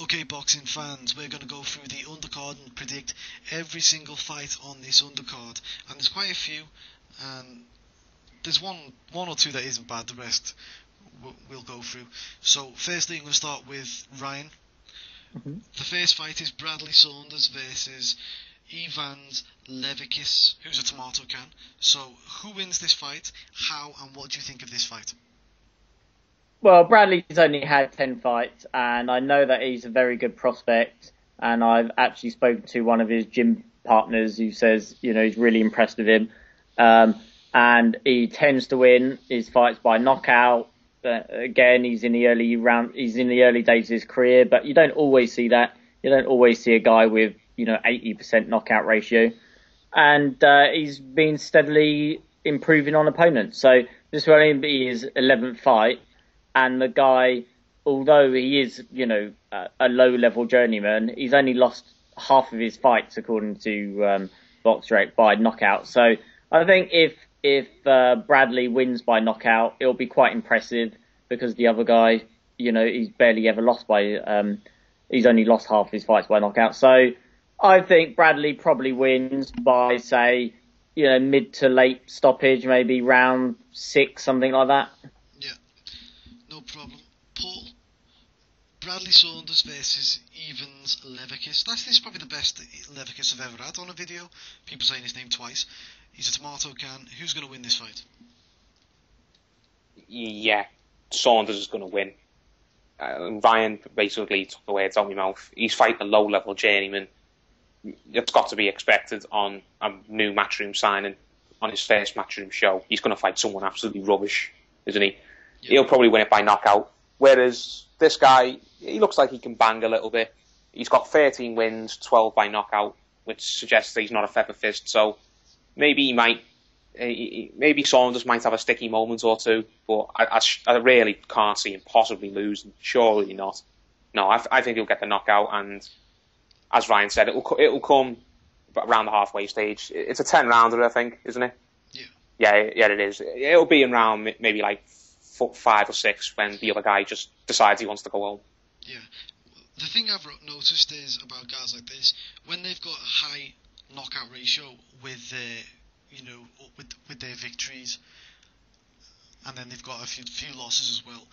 Okay, boxing fans, we're going to go through the undercard and predict every single fight on this undercard. And there's quite a few, and there's one or two that isn't bad, the rest we'll go through. So, firstly, I'm going to start with Ryan. Mm-hmm. The first fight is Bradley Saunders versus Evans Levikis, who's a tomato can. So, who wins this fight, how, and what do you think of this fight? Well, Bradley's only had 10 fights, and I know that he's a very good prospect, and I've actually spoken to one of his gym partners who says, he's really impressed with him. And he tends to win his fights by knockout. Again, he's in the early days of his career, but you don't always see that. You don't always see a guy with, 80% knockout ratio. And he's been steadily improving on opponents. So this will only be his 11th fight. And the guy, although he is, a low-level journeyman, he's only lost half of his fights, according to BoxRec, by knockout. So I think if Bradley wins by knockout, it'll be quite impressive because the other guy, he's barely ever lost by, he's only lost half his fights by knockout. So I think Bradley probably wins by, say, mid to late stoppage, maybe round 6, something like that. No problem. Paul, Bradley Saunders versus Evans Levikis. This is probably the best Levikis I've ever had on a video. People saying his name twice. He's a tomato can. Who's going to win this fight? Yeah, Saunders is going to win. Ryan basically took the words out of my mouth. He's fighting a low-level journeyman. It's got to be expected on a new Matchroom signing, on his first Matchroom show. He's going to fight someone absolutely rubbish, isn't he? Yeah. He'll probably win it by knockout. Whereas this guy, he looks like he can bang a little bit. He's got 13 wins, 12 by knockout, which suggests that he's not a feather fist. So maybe maybe Saunders might have a sticky moment or two, but I really can't see him possibly losing. Surely not. No, I think he'll get the knockout, and as Ryan said, it'll come around the halfway stage. It's a 10-rounder, I think, isn't it? Yeah, it is. It'll be in round maybe like 5 or 6 when the other guy just decides he wants to go home. Yeah. The thing I've noticed is about guys like this, when they've got a high knockout ratio with their, with their victories, and then they've got a few losses as well,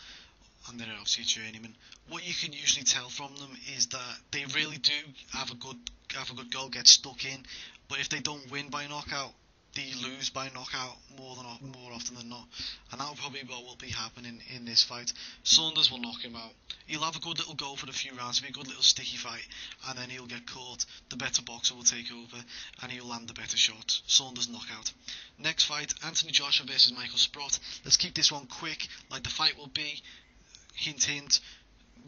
and they're obviously a journeyman, what you can usually tell from them is that they really do have a good goal, get stuck in, but if they don't win by knockout, they lose by knockout more often than not, and that will probably be what will be happening in this fight. Saunders will knock him out. He'll have a good little go for the few rounds, it'll be a good little sticky fight, and then he'll get caught. The better boxer will take over, and he'll land the better shot. Saunders knockout. Next fight, Anthony Joshua versus Michael Sprott. Let's keep this one quick, like the fight will be. Hint, hint.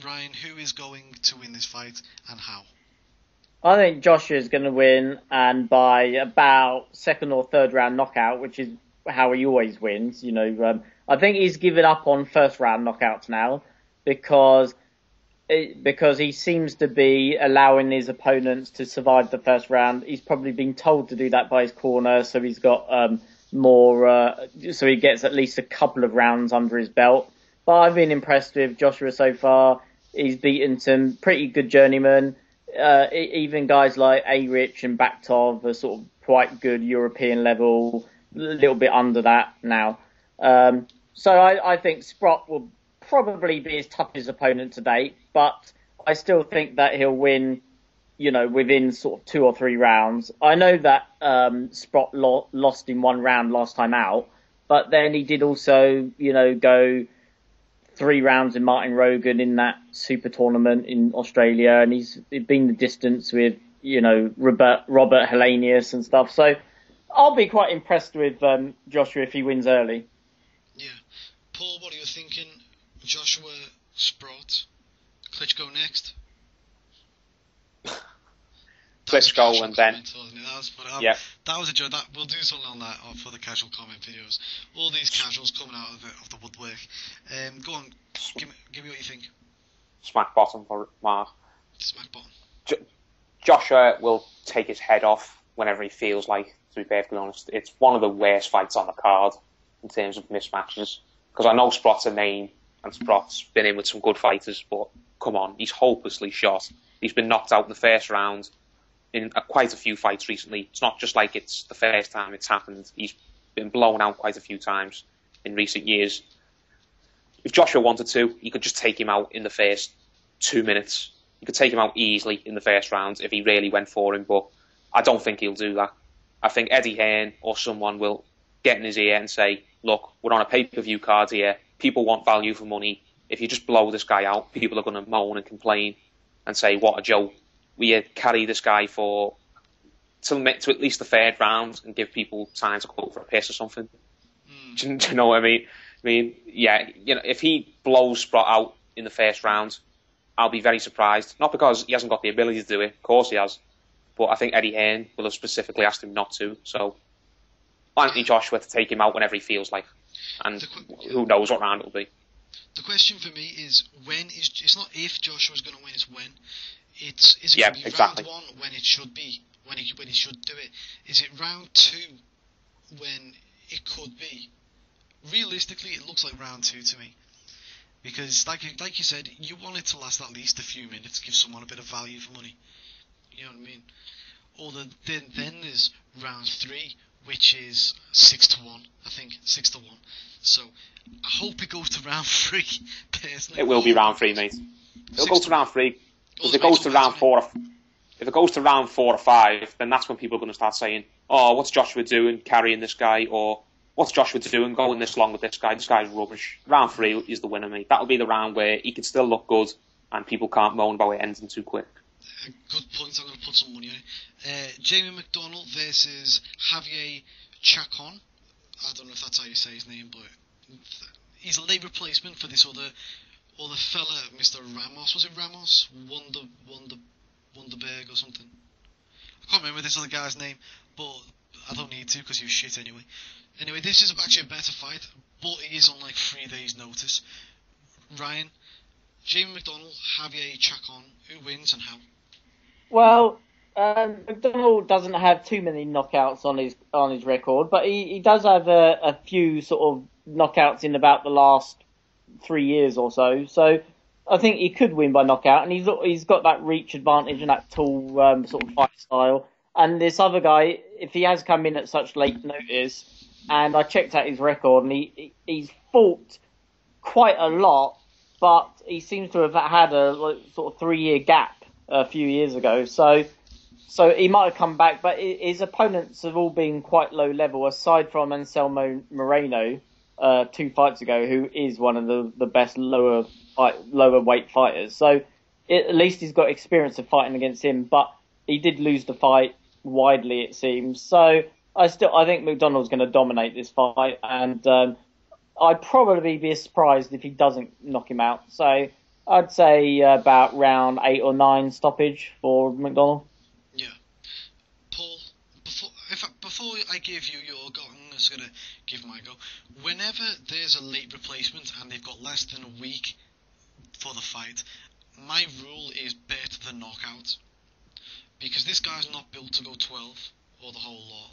Ryan, who is going to win this fight, and how? I think Joshua is going to win, and by about 2nd or 3rd round knockout, which is how he always wins. I think he's given up on 1st round knockouts now because he seems to be allowing his opponents to survive the 1st round. He's probably been told to do that by his corner, so he's got more, so he gets at least a couple of rounds under his belt. But I've been impressed with Joshua so far. He's beaten some pretty good journeymen. Even guys like A-Rich and Baktov are sort of quite good European level, a little bit under that now. So I think Sprott will probably be his toughest opponent to date, but I still think that he'll win, within sort of 2 or 3 rounds. I know that Sprott lost in 1 round last time out, but then he did also, go 3 rounds in Martin Rogan in that super tournament in Australia, and he's been the distance with, Robert Helenius and stuff. So I'll be quite impressed with Joshua if he wins early. Yeah. Paul, what are you thinking? Joshua, Sprott, Klitschko next? Klitschko and then... That was a joke. We'll do something on that for the casual comment videos. All these casuals coming out of the woodwork. Go on, give me what you think. Smack bottom for Mark. Smack bottom. Joshua will take his head off whenever he feels like, to be perfectly honest. It's one of the worst fights on the card in terms of mismatches. Because I know Sprott's a name, and Sprott's been in with some good fighters, but come on, he's hopelessly shot. He's been knocked out in the first round in quite a few fights recently. It's not just like it's the first time it's happened. He's been blown out quite a few times in recent years. If Joshua wanted to, he could just take him out in the first 2 minutes. He could take him out easily in the first round if he really went for him, but I don't think he'll do that. I think Eddie Hearn or someone will get in his ear and say, look, we're on a pay-per-view card here. People want value for money. If you just blow this guy out, people are going to moan and complain and say, what a joke. We carry this guy to at least the third round and give people time to go for a piss or something. Do you know what I mean? I mean, yeah, if he blows Sprott out in the first round, I'll be very surprised. Not because he hasn't got the ability to do it, of course he has, but I think Eddie Hearn will have specifically asked him not to. So, Anthony Joshua to take him out whenever he feels like, and who knows what round it'll be. The question for me is when is it's not if Joshua's going to win, it's when. Is it going to be exactly. round 1 when it should be, when he should do it? Is it round 2 when it could be? Realistically, it looks like round 2 to me. Because, like you said, you want it to last at least a few minutes, give someone a bit of value for money. You know what I mean? Or then there's round 3, which is 6-1, I think, 6-1. So, I hope it goes to round 3, personally. It will be round 3, mate. It'll go to round 3. If it goes to round 4, if it goes to round 4 or 5, then that's when people are going to start saying, "Oh, what's Joshua doing, carrying this guy?" Or "What's Joshua doing, going this long with this guy? This guy's rubbish." Round 3 is the winner, mate. That'll be the round where he can still look good, and people can't moan about it ending too quick. Good point. I'm going to put some money on it. Jamie McDonnell versus Javier Chacon. I don't know if that's how you say his name, but he's a late replacement for this other fella, Mr. Ramos. Was it Ramos? Wonderberg or something? I can't remember this other guy's name, but I don't need to because he was shit anyway. Anyway, this is actually a better fight, but it is on like 3 days' notice. Ryan, Jamie McDonnell, Javier Chacon, who wins and how? Well, McDonnell doesn't have too many knockouts on his record, but he does have a few sort of knockouts in about the last 3 years or so. So I think he could win by knockout, and he's got that reach advantage and that tall sort of fight style. And this other guy, if he has come in at such late notice, and I checked out his record, and he's fought quite a lot, but he seems to have had a sort of 3-year gap a few years ago. So he might have come back, but his opponents have all been quite low level, aside from Anselmo Moreno 2 fights ago, who is one of the best lower weight fighters. So at least he's got experience of fighting against him, but he did lose the fight widely, it seems. So I think McDonnell's going to dominate this fight, and I'd probably be surprised if he doesn't knock him out. So I'd say about round 8 or 9 stoppage for McDonnell. Yeah. Paul, before I give you your go, I'm just going to give my go. Whenever there's a late replacement and they've got less than a week for the fight, my rule is bet the knockout. Because this guy's not built to go 12 or the whole lot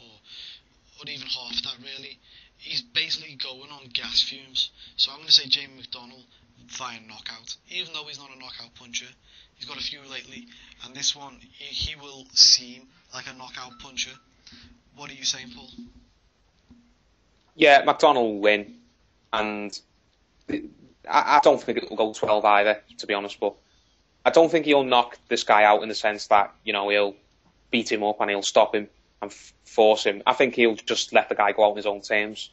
or even half that really. He's basically going on gas fumes. So I'm going to say Jamie McDonnell via knockout. Even though he's not a knockout puncher, he's got a few lately, and this one he will seem like a knockout puncher. What are you saying, Paul? Yeah, McDonnell will win, and I don't think it will go 12 either, to be honest, but I don't think he'll knock this guy out in the sense that, he'll beat him up and he'll stop him and force him. I think he'll just let the guy go out on his own terms.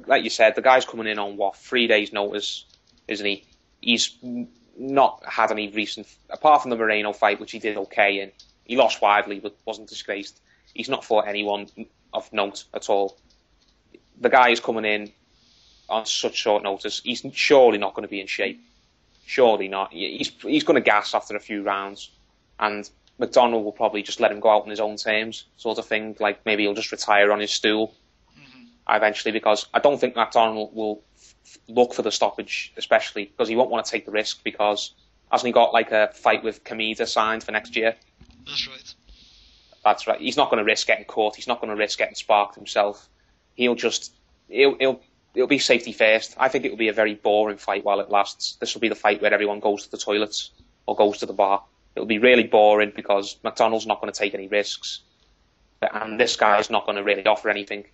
Like you said, the guy's coming in on, 3 days' notice, isn't he? He's not had any recent, apart from the Moreno fight, which he did okay in. He lost widely, but wasn't disgraced. He's not fought anyone of note at all. The guy is coming in on such short notice. He's surely not going to be in shape. Surely not. He's going to gas after a few rounds, and McDonnell will probably just let him go out on his own terms, sort of thing. Like maybe he'll just retire on his stool eventually, because I don't think McDonnell will look for the stoppage, especially because he won't want to take the risk, because hasn't he got like a fight with Kamida signed for next year? That's right. That's right. He's not going to risk getting caught. He's not going to risk getting sparked himself. He'll be safety first. I think it will be a very boring fight while it lasts. This will be the fight where everyone goes to the toilets or goes to the bar. It'll be really boring because McDonnell's not going to take any risks, and this guy's not going to really offer anything.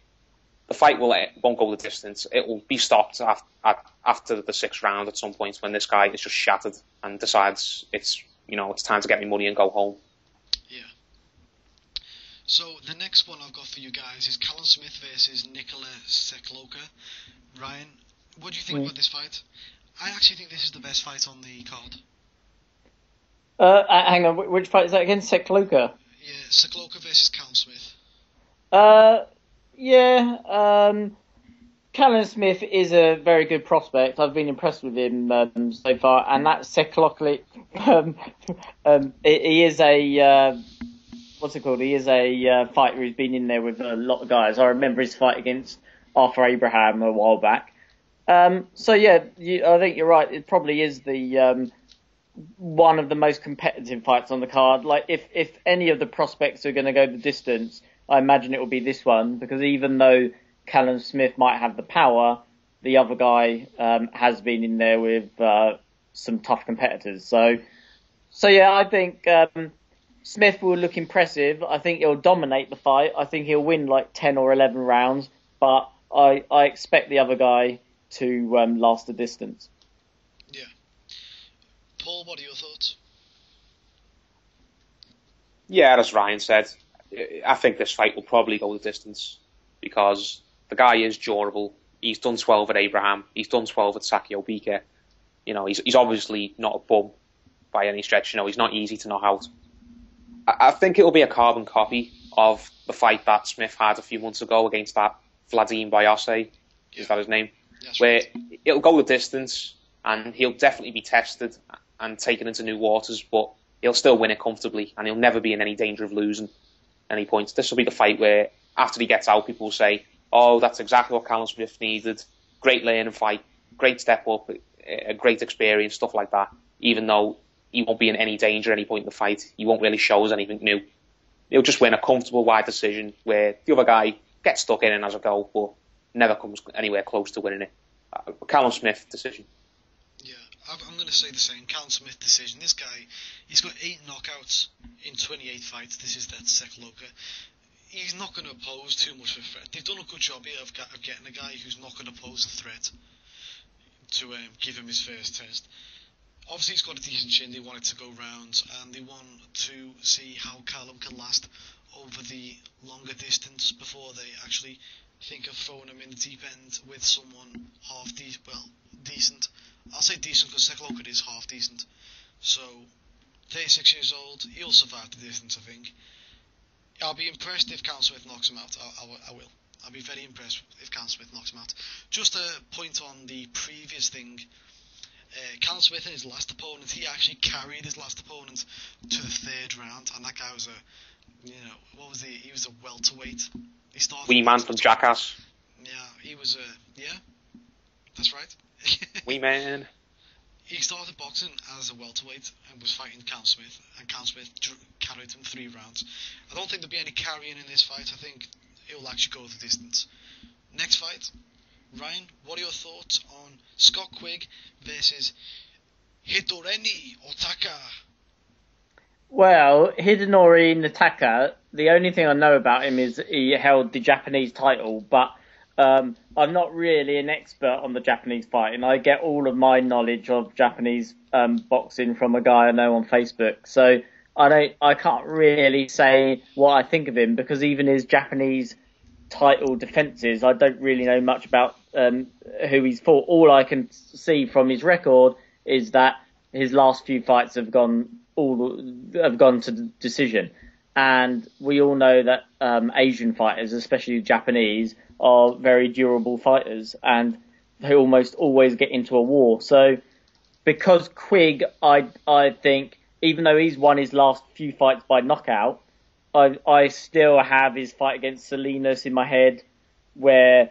The fight won't go the distance. It will be stopped after the 6th round at some point when this guy is just shattered and decides it's time to get me money and go home. Yeah. So the next one I've got for you guys is Callum Smith versus Nikola Sekloka. Ryan, what do you think about this fight? I actually think this is the best fight on the card. Hang on, which fight is that again? Sekloka? Yeah, Sekloka versus Callum Smith. Callum Smith is a very good prospect. I've been impressed with him so far, and that Sekloka, he is a what's it called? He is a fighter who's been in there with a lot of guys. I remember his fight against Arthur Abraham a while back. I think you're right. It probably is the one of the most competitive fights on the card. Like, if any of the prospects are going to go the distance, I imagine it will be this one, because even though Callum Smith might have the power, the other guy has been in there with some tough competitors. So yeah, I think Smith will look impressive. I think he'll dominate the fight. I think he'll win like 10 or 11 rounds, but I expect the other guy to last the distance. Yeah. Paul, what are your thoughts? Yeah, as Ryan said, I think this fight will probably go the distance because the guy is durable. He's done 12 at Abraham. He's done 12 at Sakio Bika. He's obviously not a bum by any stretch. He's not easy to knock out. I think it will be a carbon copy of the fight that Smith had a few months ago against that Vladimir Bayose. Is that his name? That's where right. It'll go the distance and he'll definitely be tested and taken into new waters, but he'll still win it comfortably and he'll never be in any danger of losing any points. This will be the fight where after he gets out, people will say, oh, that's exactly what Callum Smith needed. Great learning fight, great step up, a great experience, stuff like that. Even though he won't be in any danger at any point in the fight, he won't really show us anything new. He'll just win a comfortable wide decision where the other guy gets stuck in and has a go, but never comes anywhere close to winning it. Callum Smith decision. Yeah, I'm going to say the same. Callum Smith decision. This guy, he's got 8 knockouts in 28 fights. This is that Sekloka. He's not going to pose too much of a threat. They've done a good job here of getting a guy who's not going to pose a threat to give him his first test. Obviously, he's got a decent chin. They want it to go rounds, and they want to see how Callum can last over the longer distance before they actually think of throwing him in the deep end with someone decent. I'll say decent because Sekloka is half decent. So, 36 years old, he'll survive the distance, I think. I'll be impressed if Callum Smith knocks him out. I will. I'll be very impressed if Callum Smith knocks him out. Just a point on the previous thing. Callum Smith and his last opponent, he actually carried his last opponent to the 3rd round, and that guy was he was a welterweight. He started Wee man from Jackass. Yeah, he was that's right. Wee man. He started boxing as a welterweight and was fighting Callum Smith, and Callum Smith carried him 3 rounds. I don't think there'll be any carrying in this fight. I think it will actually go the distance. Next fight, Ryan, what are your thoughts on Scott Quigg versus Hidoreni Otaka? Well, Hidenori Nataka, the only thing I know about him is he held the Japanese title, but I'm not really an expert on the Japanese fighting. I get all of my knowledge of Japanese boxing from a guy I know on Facebook. So I can't really say what I think of him because even his Japanese title defences, I don't really know much about who he's fought. All I can see from his record is that his last few fights have gone to decision. And we all know that Asian fighters, especially Japanese, are very durable fighters and they almost always get into a war. So because Quigg, I think, even though he's won his last few fights by knockout, I still have his fight against Salinas in my head where,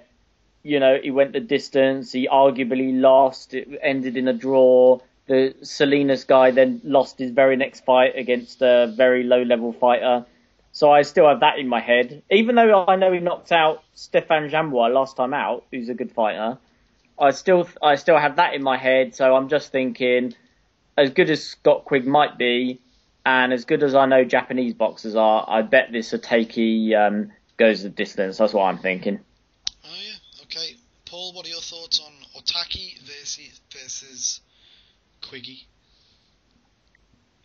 he went the distance, he arguably lost, it ended in a draw. The Salinas guy then lost his very next fight against a very low-level fighter. So I still have that in my head. Even though I know he knocked out Stefan Jambois last time out, who's a good fighter, I still have that in my head. So I'm just thinking as good as Scott Quigg might be, and as good as I know Japanese boxers are, I bet this Otaki goes the distance. That's what I'm thinking. Oh yeah, okay. Paul, what are your thoughts on Otaki versus Quiggy?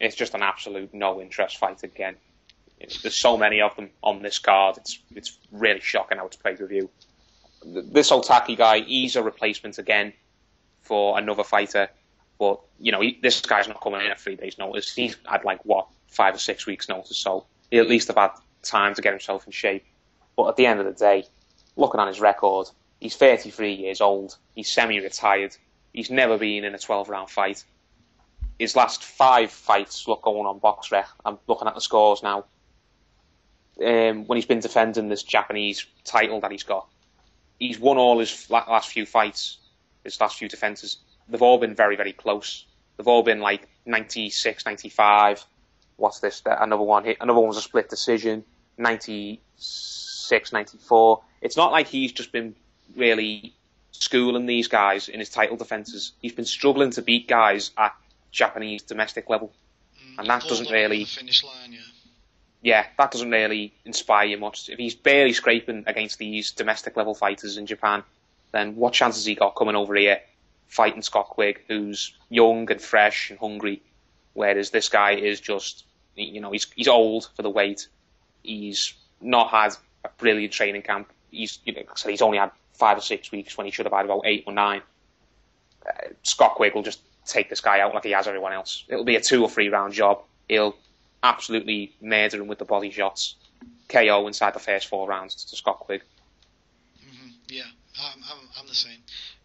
It's just an absolute no interest fight again. There's so many of them on this card. It's really shocking how it's pay-per-view. This Otaki guy, he's a replacement again for another fighter, but this guy's not coming in at 3 days' notice. He's had 5 or 6 weeks' notice, so he at least have had time to get himself in shape. But at the end of the day, looking at his record, he's 33 years old. He's semi-retired. He's never been in a 12-round fight. His last 5 fights look going on BoxRec. I'm looking at the scores now. When he's been defending this Japanese title that he's got, he's won all his last few fights, his last few defences. They've all been very, very close. They've all been 96, 95. What's this? Another one was a split decision. 96, 94. It's not like he's just been really schooling these guys in his title defences. He's been struggling to beat guys at Japanese domestic level. And that doesn't really... The finish line, yeah. Yeah, that doesn't really inspire you much. If he's barely scraping against these domestic level fighters in Japan, then what chance has he got coming over here fighting Scott Quigg, who's young and fresh and hungry, whereas this guy is just, he's old for the weight. He's not had a brilliant training camp. He's only had 5 or 6 weeks when he should have had about 8 or 9. Scott Quigg will just take this guy out like he has everyone else. It'll be a 2 or 3 round job. He'll absolutely murder him with the body shots. KO inside the first 4 rounds to Scott Quigg. Yeah, I'm the same.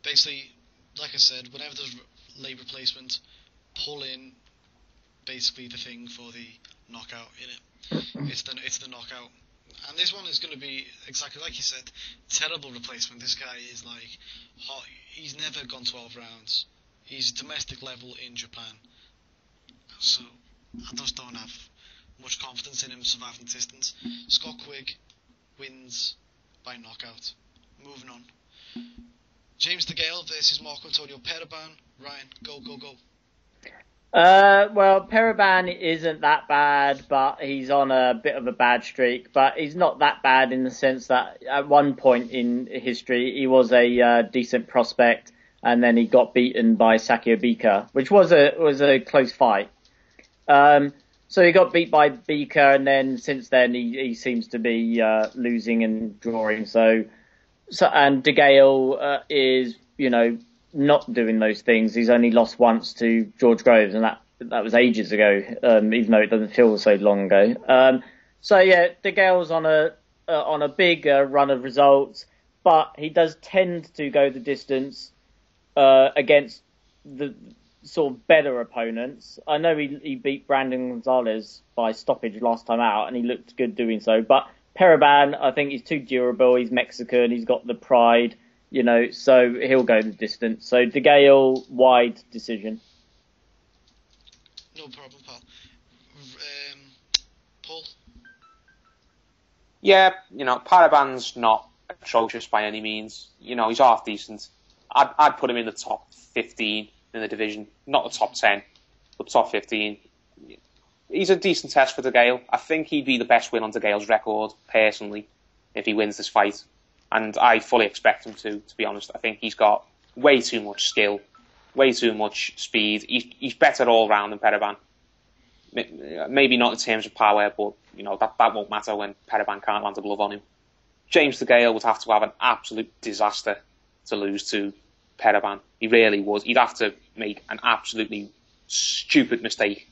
Basically, like I said, whenever there's leg replacement, pull in basically the thing for the knockout in it. It's the knockout. And this one is going to be exactly like you said, terrible replacement. This guy is hot. He's never gone 12 rounds. He's domestic level in Japan. So I just don't have much confidence in him surviving the distance. Scott Quigg wins by knockout. Moving on. James Degale versus Marco Antonio Periban. Ryan, go. Well, Periban isn't that bad, but he's on a bit of a bad streak. But he's not that bad in the sense that at one point in history he was a decent prospect, and then he got beaten by Sakio Bika, which was a close fight. So he got beat by Bika, and then since then he seems to be losing and drawing. So and Degale is not doing those things. He's only lost once to George Groves, and that was ages ago, even though it doesn't feel so long ago. So yeah, Degale's on a big run of results, but he does tend to go the distance against the sort of better opponents. I know he beat Brandon Gonzalez by stoppage last time out, and he looked good doing so. But Periban, I think he's too durable. He's Mexican. He's got the pride, so he'll go the distance. So Degale, wide decision. No problem, pal. Paul? Yeah, Paraban's not atrocious by any means. He's half decent. I'd put him in the top 15 in the division. Not the top 10, but top 15. He's a decent test for Degale. I think he'd be the best win on Degale's record, personally, if he wins this fight. And I fully expect him to be honest. I think he's got way too much skill, way too much speed. He's better all round than Periban. Maybe not in terms of power, but that won't matter when Periban can't land a glove on him. James Degale would have to have an absolute disaster to lose to Periban. He really would. He'd have to make an absolutely stupid mistake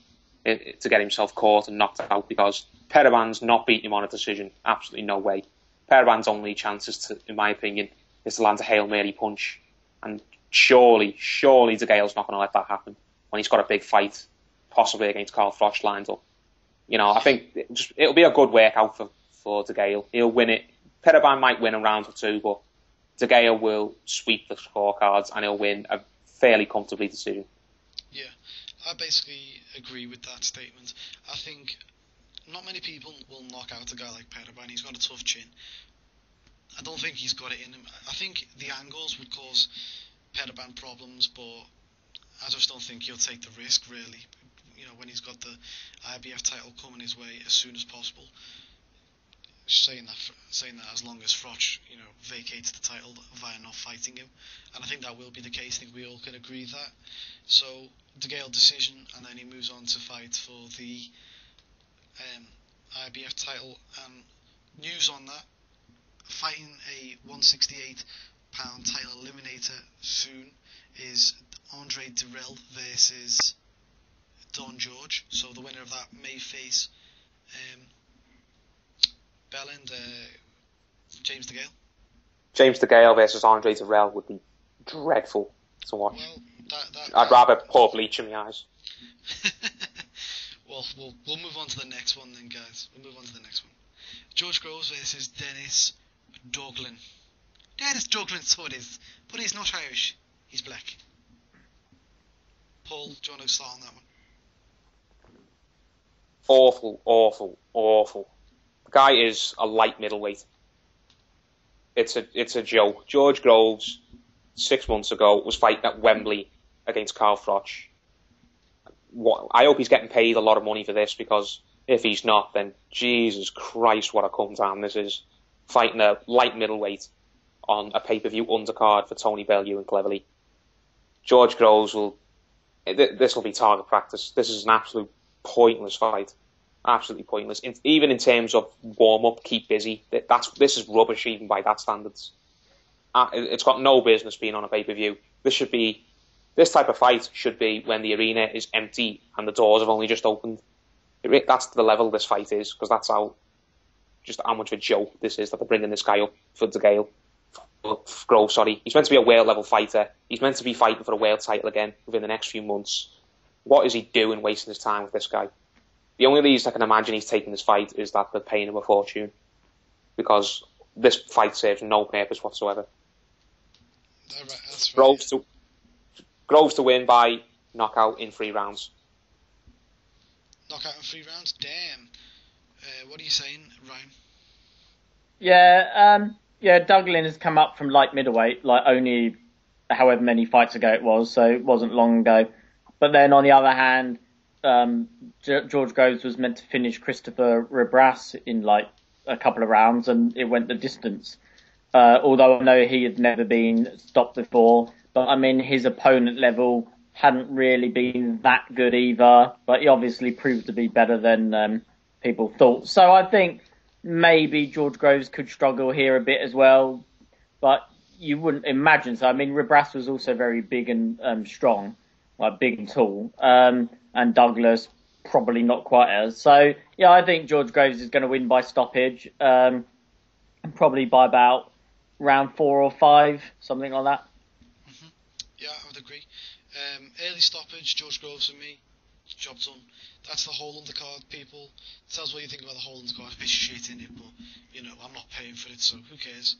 to get himself caught and knocked out, because Periban's not beating him on a decision. Absolutely no way. Periban's only chance is in my opinion, is to land a Hail Mary punch. And surely Degale's not going to let that happen when he's got a big fight, possibly against Carl Froch lined up. I think it'll be a good workout for Degale. He'll win it. Periban might win a round or 2, but Degale will sweep the scorecards and he'll win a fairly comfortably decision. Yeah, I basically agree with that statement. I think not many people will knock out a guy like Periban. He's got a tough chin. I don't think he's got it in him. I think the angles would cause Periban problems, but I just don't think he'll take the risk, really. When he's got the IBF title coming his way as soon as possible. Saying that as long as Froch, vacates the title via not fighting him, and I think that will be the case. I think we all can agree that. So Degale decision, and then he moves on to fight for the IBF title. And news on that: fighting a 168-pound title eliminator soon is Andre Dirrell versus Don George. So the winner of that may face Bellew and James Degale. James Degale versus Andre Dirrell would be dreadful to watch. Well, I'd rather pour bleach in my eyes. Well, we'll move on to the next one then, guys. We'll move on to the next one. George Groves versus Dennis Douglin. Dennis Douglin, so it is. But he's not Irish. He's black. Paul, do you want to start on that one? Awful. The guy is a light middleweight. It's a joke. George Groves, 6 months ago, was fighting at Wembley against Carl Froch. I hope he's getting paid a lot of money for this, because if he's not, then Jesus Christ, what a come down this is. Fighting a light middleweight on a pay-per-view undercard for Tony Bellew and Cleverly. George Groves this will be target practice. This is an absolute pointless fight. Absolutely pointless. Even in terms of warm-up, keep busy. This is rubbish even by that standards. It's got no business being on a pay-per-view. This type of fight should be when the arena is empty and the doors have only just opened. That's the level this fight is, because that's how much of a joke this is that they're bringing this guy up for Degale. Groves, sorry. He's meant to be a world-level fighter. He's meant to be fighting for a world title again within the next few months. What is he doing wasting his time with this guy? The only reason I can imagine he's taking this fight is that they're paying him a fortune, because this fight serves no purpose whatsoever. That's right. Groves to win by knockout in 3 rounds. Knockout in 3 rounds? Damn. What are you saying, Ryan? Yeah, Douglin has come up from light middleweight, like only however many fights ago it was, so it wasn't long ago. But then on the other hand, George Groves was meant to finish Christopher Rebras in like a couple of rounds, and it went the distance. Although I know he had never been stopped before, but I mean his opponent level hadn't really been that good either. But he obviously proved to be better than people thought. So I think maybe George Groves could struggle here a bit as well, but you wouldn't imagine so. I mean, Rebras was also very big and strong, like big and tall, and Douglas probably not quite as. So, yeah, I think George Groves is going to win by stoppage, probably by about round 4 or 5, something like that. Mm-hmm. Yeah, I would agree. Early stoppage, George Groves and me, job done. That's the whole undercard, people. Tell us what you think about the whole undercard. It's a bit shit in it, but, I'm not paying for it, so who cares?